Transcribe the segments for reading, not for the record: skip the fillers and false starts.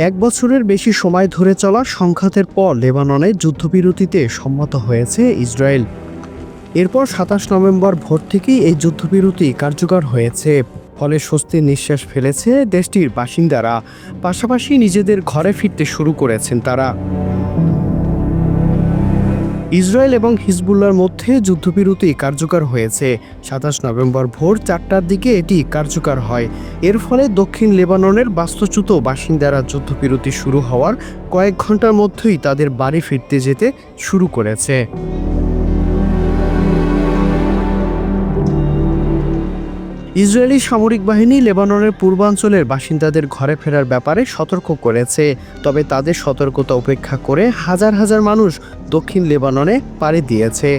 এক বছরের বেশি সময় ধরে চলা সংঘাতের পর লেবাননে যুদ্ধবিরতিতে সম্মত হয়েছে ইসরায়েল। এরপর ২৭ নভেম্বর ভোর থেকেই এই যুদ্ধবিরতি কার্যকর হয়েছে। ফলে স্বস্তির নিঃশ্বাস ফেলেছে দেশটির বাসিন্দারা। পাশাপাশি নিজেদের ঘরে ফিরতে শুরু করেছেন তারা। ইসরায়েল এবং হিজবুল্লাহর মধ্যে যুদ্ধবিরতি কার্যকর হয়েছে। ২৭ নভেম্বর ভোর ৪টার দিকে এটি কার্যকর হয়। এর ফলে দক্ষিণ লেবাননের বাস্তুচ্যুত বাসিন্দারা যুদ্ধবিরতি শুরু হওয়ার কয়েক ঘন্টার মধ্যেই তাদের বাড়ি ফিরতে যেতে শুরু করেছে। ইসরায়েলি সামরিক বাহিনী লেবাননের পূর্বাঞ্চলের বাসিন্দাদের ঘরে ফেরার ব্যাপারে সতর্ক করেছে। তবে তাদের সতর্কতা উপেক্ষা করে হাজার হাজার মানুষ দক্ষিণ লেবাননে পাড়ি দিয়েছে।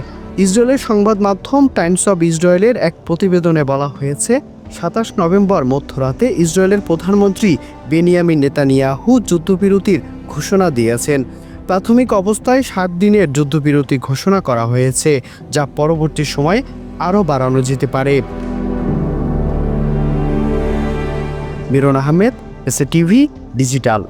ইসরায়েলের সংবাদ মাধ্যম টাইমস অব ইসরায়েলের এক প্রতিবেদনে বলা হয়েছে, ২৭ নভেম্বর মধ্যরাতে ইসরায়েলের প্রধানমন্ত্রী বেনিয়ামিন নেতানিয়াহু যুদ্ধবিরতির ঘোষণা দিয়েছেন। প্রাথমিক অবস্থায় ৭ দিনের যুদ্ধবিরতি ঘোষণা করা হয়েছে, যা পরবর্তী সময়ে আরও বাড়ানো যেতে পারে। Miran Ahmed, SA TV digital.